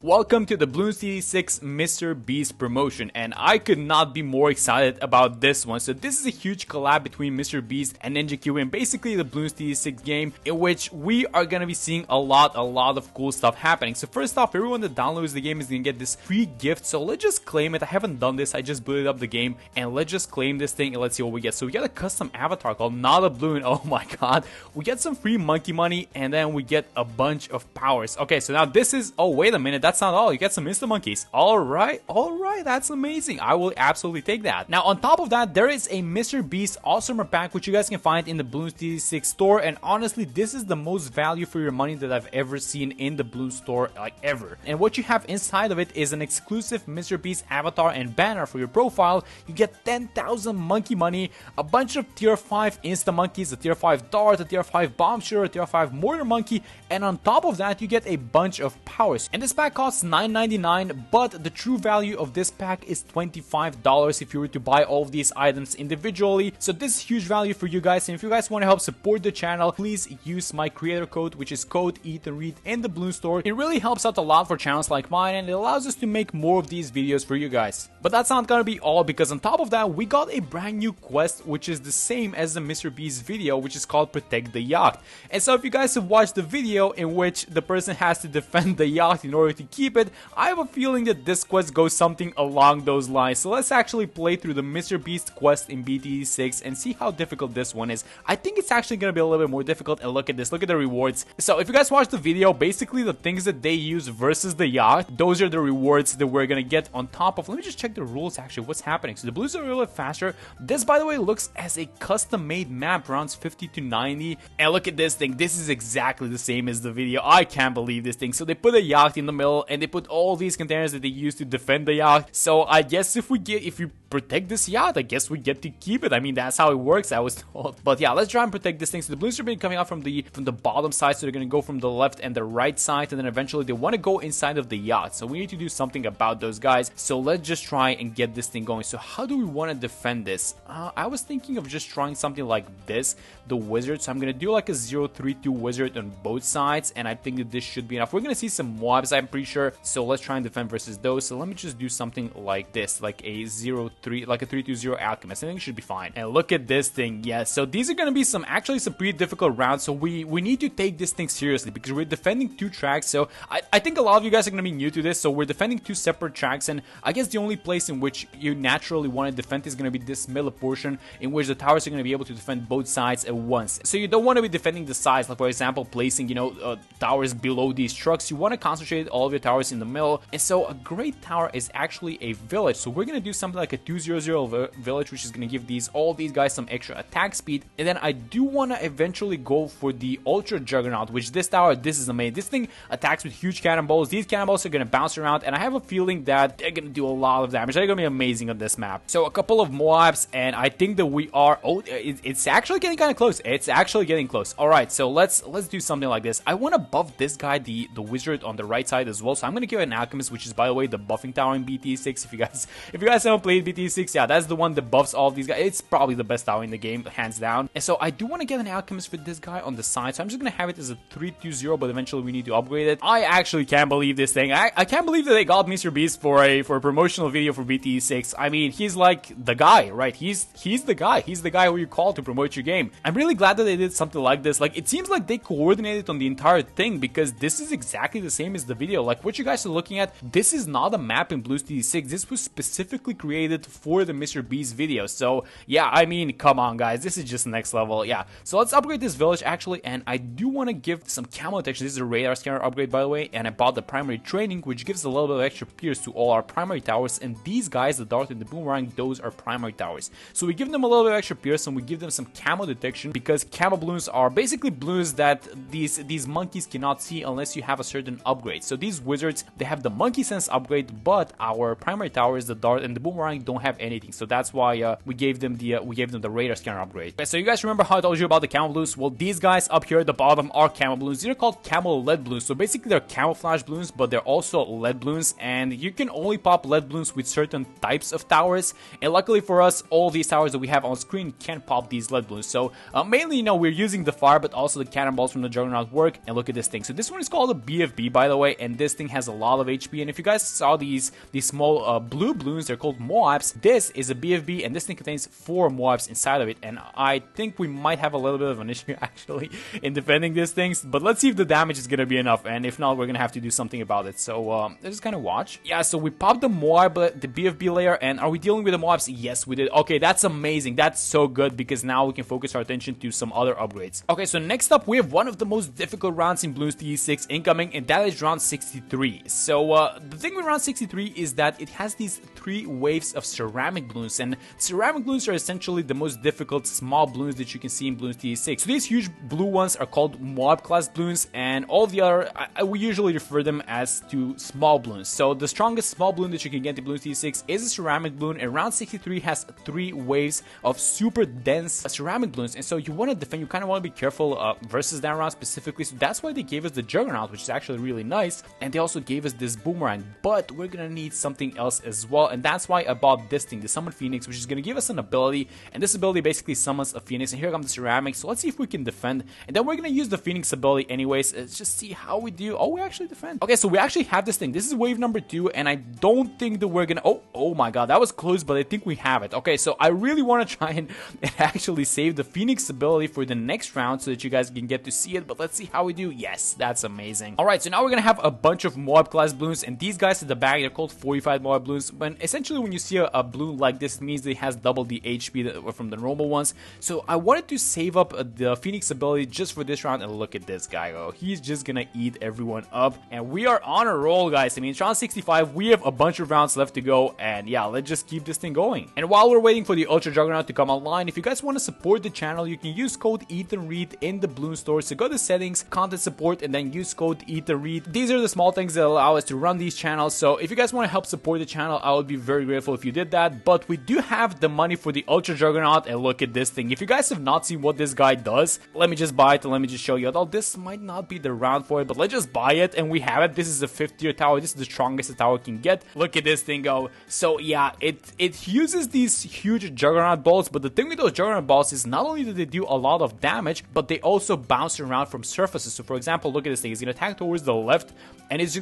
Welcome to the Bloons TD 6 MrBeast promotion, and I could not be more excited about this one. So this is a huge collab between MrBeast and Ninja Q in basically the Bloons TD 6 game, in which we are gonna be seeing a lot of cool stuff happening. So first off, everyone that downloads the game is gonna get this free gift. So let's just claim it. I haven't done this. I just booted up the game, and let's just claim this thing and let's see what we get. So we get a custom avatar called Not a Bloon. Oh my god, we get some free monkey money, and then we get a bunch of powers. Okay, so now this is. Oh wait a minute. That's not all. You get some insta monkeys. All right, that's amazing. I will absolutely take that. Now on top of that, there is a MrBeast All-Summer Pack, which you guys can find in the Bloons TD 6 store, and honestly this is the most value for your money that I've ever seen in the Bloons store, like ever. And what you have inside of it is an exclusive MrBeast avatar and banner for your profile. You get 10,000 monkey money, a bunch of tier 5 insta monkeys, a tier 5 dart, a tier 5 bomb shooter, a tier 5 mortar monkey, and on top of that you get a bunch of powers. And this pack costs $9.99, but the true value of this pack is $25 if you were to buy all of these items individually. So this is huge value for you guys, and if you guys want to help support the channel, please use my creator code, which is code EatAndRead in the Bloons store. It really helps out a lot for channels like mine, and it allows us to make more of these videos for you guys. But that's not gonna be all, because on top of that we got a brand new quest, which is the same as the MrBeast video, which is called Protect the Yacht. And so if you guys have watched the video in which the person has to defend the yacht in order to keep it, I have a feeling that this quest goes something along those lines. So let's actually play through the MrBeast quest in BTD 6 and see how difficult this one is. I think it's actually going to be a little bit more difficult, and look at this, look at the rewards. So if you guys watch the video, basically the things that they use versus the yacht, those are the rewards that we're going to get on top of. Let me just check the rules actually, what's happening. So the blues are a little bit faster. This, by the way, looks as a custom made map, rounds 50 to 90. And look at this thing, this is exactly the same as the video. I can't believe this thing. So they put a yacht in the middle, and they put all these containers that they use to defend the yacht. So I guess if we protect this yacht, I guess we get to keep it. I mean, that's how it works, I was told. But yeah, let's try and protect this thing. So the balloons are being coming out from the bottom side, so they're gonna go from the left and the right side, and then eventually they want to go inside of the yacht. So we need to do something about those guys. So let's just try and get this thing going. So how do we want to defend this? I was thinking of just trying something like this, the wizard. So I'm gonna do like a 0-3-2 wizard on both sides, and I think that this should be enough. We're gonna see some mobs, I'm pretty sure. So let's try and defend versus those. So let me just do something like this, like a 0-3, like a 3-2-0 alchemist. I think it should be fine. And look at this thing. Yes, so these are gonna be some pretty difficult rounds. So we need to take this thing seriously, because we're defending two tracks. So I think a lot of you guys are gonna be new to this. So we're defending two separate tracks, and I guess the only place in which you naturally want to defend is gonna be this middle portion, in which the towers are gonna be able to defend both sides at once. So you don't want to be defending the sides, like for example placing, towers below these trucks. You want to concentrate all of your towers in the middle. And so a great tower is actually a village. So we're gonna do something like a 2-0-0 village, which is gonna give all these guys some extra attack speed. And then I do want to eventually go for the ultra Juggernaut, which this tower, this is amazing. This thing attacks with huge cannonballs. These cannonballs are gonna bounce around, and I have a feeling that they're gonna do a lot of damage. They're gonna be amazing on this map. So a couple of Moabs, and I think that we are. Oh, it's actually getting kind of close. It's actually getting close. All right, so let's do something like this. I want to buff this guy, the wizard, on the right side as well. So I'm gonna give it an alchemist, which is, by the way, the buffing tower in BT 6. If you guys haven't played BT 6, yeah, that's the one that buffs all of these guys. It's probably the best tower in the game, hands down. And so I do want to get an alchemist for this guy on the side. So I'm just gonna have it as a 3-2-0, but eventually we need to upgrade it. I actually can't believe this thing. I can't believe that they got MrBeast for a promotional video for BT 6. I mean, he's like the guy, right? He's the guy. He's the guy who you call to promote your game. I'm really glad that they did something like this. Like, it seems like they coordinated on the entire thing, because this is exactly the same as the video. Like, what you guys are looking at, this is not a map in Bloons TD 6. This was specifically created for the MrBeast video. So yeah, I mean, come on guys, this is just next level. Yeah, so let's upgrade this village actually, and I do want to give some camo detection. This is a radar scanner upgrade, by the way, and I bought the primary training, which gives a little bit of extra pierce to all our primary towers. And these guys, the dart and the boomerang, those are primary towers. So we give them a little bit of extra pierce, and we give them some camo detection, because camo balloons are basically balloons that these monkeys cannot see unless you have a certain upgrade. So these wizards, they have the monkey sense upgrade, but our primary towers, the dart and the boomerang, don't have anything. So that's why we gave them the radar scanner upgrade. Okay, so you guys remember how I told you about the camo balloons? Well, these guys up here at the bottom are camo balloons. These are called camo lead balloons. So basically they're camouflage balloons, but they're also lead balloons, and you can only pop lead balloons with certain types of towers. And luckily for us, all these towers that we have on screen can pop these lead balloons. So mainly, we're using the fire, but also the cannonballs from the Juggernaut work. And look at this thing. So this one is called a BFB, by the way, and this thing has a lot of HP, and if you guys saw these small blue balloons, they're called Moabs. This is a BFB, and this thing contains 4 Moabs inside of it, and I think we might have a little bit of an issue actually in defending these things, but let's see if the damage is gonna be enough, and if not, we're gonna have to do something about it. So let's just kind of watch. Yeah, so we popped the Moab, the BFB layer, and are we dealing with the Moabs? Yes, we did. Okay, that's amazing. That's so good, because now we can focus our attention to some other upgrades. Okay, so next up, we have one of the most difficult rounds in Bloons TD 6 incoming, and that is round 63. So the thing with round 63 is that it has these 3 waves of ceramic balloons, and ceramic balloons are essentially the most difficult small balloons that you can see in Bloons TD 6. So these huge blue ones are called Moab class balloons, and all the other, we usually refer them as to small balloons. So the strongest small balloon that you can get in Bloons TD 6 is a ceramic balloon, and round 63 has 3 waves of super dense ceramic balloons, and so you want to defend, you kind of want to be careful versus that round specifically. So that's why they gave us the Juggernaut, which is actually really nice, and they also gave us this boomerang, but we're gonna need something else as well, and that's why I bought this thing, the Summon Phoenix, which is gonna give us an ability, and this ability basically summons a Phoenix, and here comes the ceramic. So let's see if we can defend, and then we're gonna use the Phoenix ability anyways. Let's just see how we do. Oh, we actually defend. Okay, so we actually have this thing. This is wave number 2, and I don't think that we're gonna, oh my god, that was close, but I think we have it. Okay, so I really want to try and actually save the Phoenix ability for the next round so that you guys can get to see it, but let's see how we do. Yes, that's amazing. Alright, so now we're gonna have a bunch of Moab class balloons, and these guys at the back, they're called 45 Moab balloons. Essentially when you see a balloon like this, it means that it has double the HP from the normal ones. So I wanted to save up the Phoenix ability just for this round, and look at this guy. Oh, he's just gonna eat everyone up, and we are on a roll, guys. I mean, it's round 65, we have a bunch of rounds left to go, and yeah, let's just keep this thing going. And while we're waiting for the Ultra Juggernaut to come online, if you guys want to support the channel, you can use code EathandRead in the Bloons store. So go to settings, content support, and then use code EathandRead. These are the small things that allow us to run these channels. So if you guys want to help support the channel, I would be very grateful if you did that. But we do have the money for the Ultra Juggernaut, and look at this thing. If you guys have not seen what this guy does, let me just buy it and let me just show you. Although this might not be the round for it, but let's just buy it, and we have it. This is a 5th tier tower. This is the strongest the tower can get. Look at this thing go. So yeah, it uses these huge Juggernaut balls, but the thing with those Juggernaut balls is not only do they do a lot of damage, but they also bounce around from surfaces. So for example, look at this thing. It's gonna attack towards the left, and it's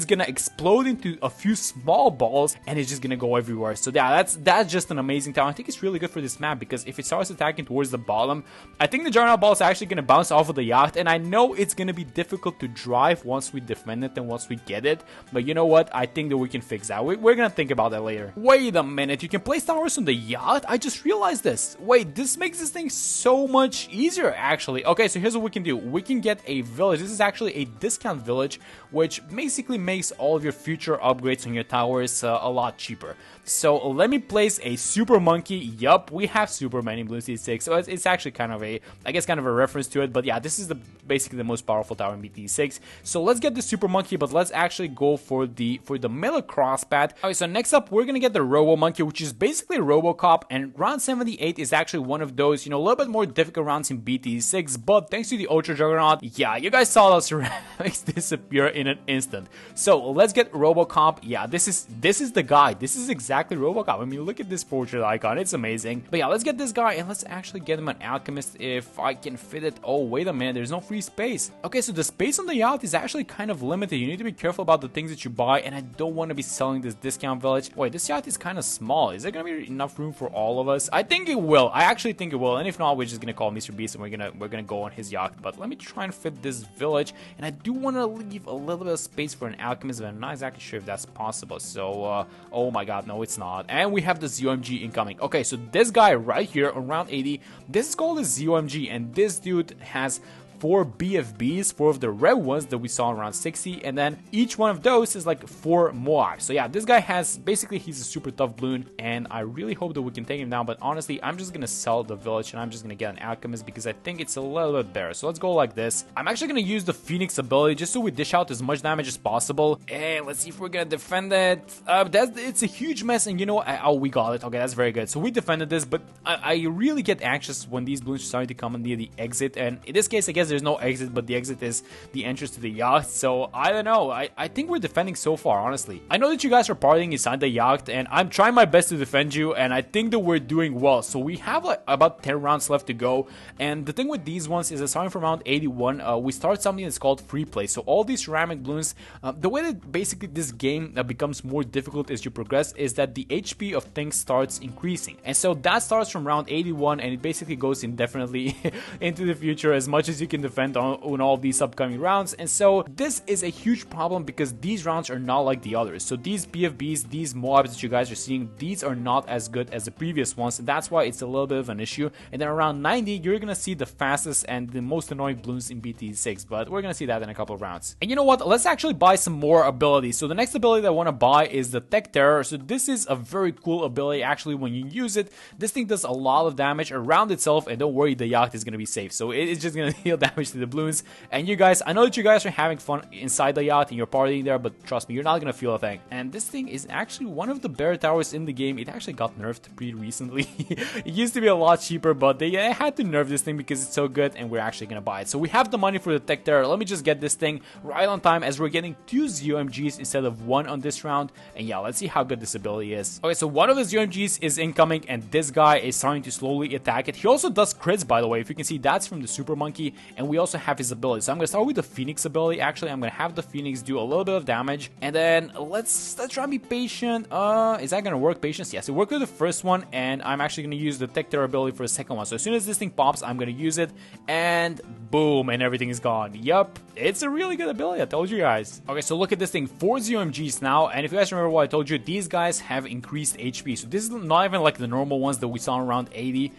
gonna explode into a few small balls, and it's just gonna go everywhere. So yeah, that's just an amazing tower. I think it's really good for this map, because if it starts attacking towards the bottom, I think the Juggernaut ball is actually gonna bounce off of the Yacht, and I know it's gonna be difficult to drive once we defend it and once we get it, but you know what? I think that we can fix that. We're gonna think about that later. Wait a minute, you can place towers on the Yacht? I just realized this. Wait, this makes this thing so much easier, actually. Okay, so here's what we can do. We can get a village. This is actually a discount village, which basically makes all of your future upgrades on your towers a lot cheaper. So let me place a super monkey. Yup, we have super many Bloons TD 6, so it's actually kind of a, I guess, kind of a reference to it. But yeah, this is basically the most powerful tower in BT 6. So let's get the super monkey, but let's actually go for the Miller crosspath. Okay, so next up we're gonna get the Robo Monkey, which is basically a RoboCop, and round 78 is actually one of those, you know, a little bit more difficult rounds in BT 6. But thanks to the Ultra Juggernaut, yeah, you guys saw those ceramics disappear in an instant. So let's get RoboCop. Yeah, this is the guy. This is exactly RoboCop. I mean, look at this portrait icon. It's amazing. But yeah, let's get this guy, and let's actually get him an alchemist if I can fit it. Oh, wait a minute. There's no free space. Okay, so the space on the Yacht is actually kind of limited. You need to be careful about the things that you buy, and I don't want to be selling this discount village. Wait, this Yacht is kind of small. Is there going to be enough room for all of us? I think it will. I actually think it will. And if not, we're just going to call MrBeast, and we're gonna go on his yacht. But let me try and fit this village, and I do want to leave a little bit of space for an alchemist, but I'm not exactly sure if that's possible. So, oh my god, no, it's not. And we have the ZOMG incoming. Okay, so this guy right here around 80, this is called a ZOMG, and this dude has 4 BFBs, 4 of the red ones that we saw around 60, and then each one of those is like 4 Moabs. So yeah, this guy has, basically he's a super tough balloon, and I really hope that we can take him down, but honestly, I'm just gonna sell the village, and I'm just gonna get an alchemist because I think it's a little bit better. So let's go like this. I'm actually gonna use the Phoenix ability just so we dish out as much damage as possible, and let's see if we're gonna defend it. It's a huge mess, and you know what? Oh, we got it. Okay, that's very good. So we defended this, but I really get anxious when these balloons are starting to come near the exit, and in this case, I guess there's no exit, but the exit is the entrance to the yacht. So I don't know. I think we're defending so far, honestly. I know that you guys are partying inside the yacht, and I'm trying my best to defend you, and I think that we're doing well. So we have like about 10 rounds left to go, and the thing with these ones is that starting from round 81, we start something that's called free play. So all these ceramic balloons, the way that basically this game becomes more difficult as you progress is that the HP of things starts increasing, and so that starts from round 81, and it basically goes indefinitely into the future as much as you can defend on all these upcoming rounds. And so this is a huge problem because these rounds are not like the others. So these BFBs, these mobs that you guys are seeing, these are not as good as the previous ones, and that's why it's a little bit of an issue. And then around 90, you're gonna see the fastest and the most annoying balloons in BT6, but we're gonna see that in a couple of rounds. And you know what, let's actually buy some more abilities. So the next ability that I want to buy is the Tech Terror. So this is a very cool ability. Actually, when you use it, this thing does a lot of damage around itself, and don't worry, the yacht is gonna be safe. So it's just gonna deal damage to the balloons. And you guys, I know that you guys are having fun inside the yacht and you're partying there, but trust me, you're not gonna feel a thing. And this thing is actually one of the better towers in the game. It actually got nerfed pretty recently. It used to be a lot cheaper, but they had to nerf this thing because it's so good, and we're actually gonna buy it. So we have the money for the Tech Terror. Let me just get this thing right on time, as we're getting 2 ZOMGs instead of 1 on this round. And yeah, let's see how good this ability is. Okay, so one of the ZOMGs is incoming, and this guy is starting to slowly attack it. He also does crits, by the way. If you can see, that's from the Super Monkey, and we also have his ability. So I'm gonna start with the Phoenix ability. Actually, I'm gonna have the Phoenix do a little bit of damage, and then let's try and be patient. Is that gonna work? Patience? Yes, it worked with the first one, and I'm actually gonna use the Tech Terror ability for the second one. So as soon as this thing pops, I'm gonna use it, and boom, and everything is gone. Yup, it's a really good ability, I told you guys. Okay, so look at this thing, 4 ZOMGs now, and if you guys remember what I told you, these guys have increased HP. So this is not even like the normal ones that we saw around 80.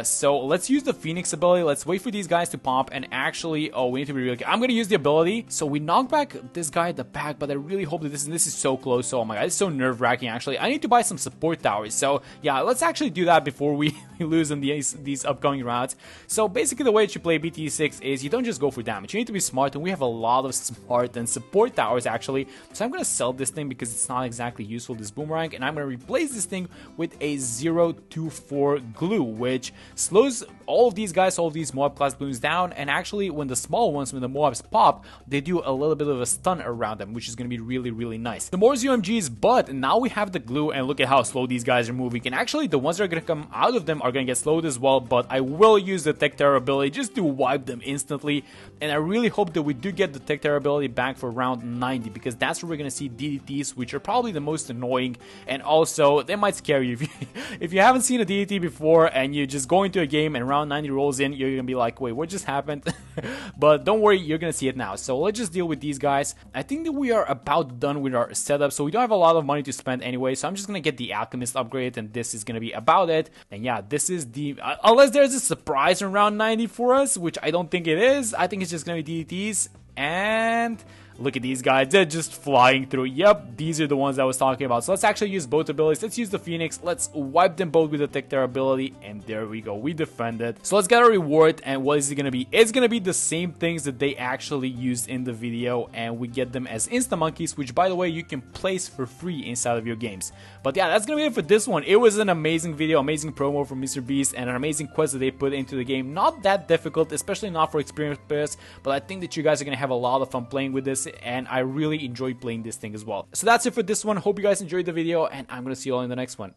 So let's use the Phoenix ability. Let's wait for these guys to pop, and actually, we need to be really good. I'm gonna use the ability. So we knock back this guy at the back, but I really hope that this is so close. So oh my god, it's so nerve-wracking. Actually, I need to buy some support towers. So yeah, let's actually do that before we lose in these upcoming rounds. So basically, the way that you play BT6 is you don't just go for damage. You need to be smart, and we have a lot of smart and support towers actually. So I'm gonna sell this thing because it's not exactly useful, this boomerang, and I'm gonna replace this thing with a 024 glue, which slows all of these guys, all of these Moab class balloons down. And actually, when the small ones, when the Moabs pop, they do a little bit of a stun around them, which is gonna be really nice. The more ZOMGs, but now we have the glue, and look at how slow these guys are moving. And actually, the ones that are gonna come out of them are gonna get slowed as well, but I will use the Tech Terror ability just to wipe them instantly. And I really hope that we do get the Tech Terror ability back for round 90, because that's where we're gonna see DDTs, which are probably the most annoying, and also they might scare you. If you haven't seen a DDT before and you just go into a game and round 90 rolls in, you're gonna be like, wait, what just happened? But don't worry, you're gonna see it now. So let's just deal with these guys. I think that we are about done with our setup, so we don't have a lot of money to spend anyway, so I'm just gonna get the Alchemist upgrade, and this is gonna be about it. And yeah, this is the unless there's a surprise in round 90 for us, which I don't think it is. I think it's just gonna be DDTs. And look at these guys, they're just flying through. Yep, these are the ones I was talking about. So let's actually use both abilities. Let's use the Phoenix. Let's wipe them both with the Tech Terror ability. And there we go, we defended. So let's get a reward. And what is it gonna be? It's gonna be the same things that they actually used in the video, and we get them as Insta Monkeys, which by the way, you can place for free inside of your games. But yeah, that's gonna be it for this one. It was an amazing video, amazing promo from MrBeast, and an amazing quest that they put into the game. Not that difficult, especially not for experienced players, but I think that you guys are gonna have a lot of fun playing with this, and I really enjoyed playing this thing as well. So that's it for this one. Hope you guys enjoyed the video, and I'm gonna see you all in the next one.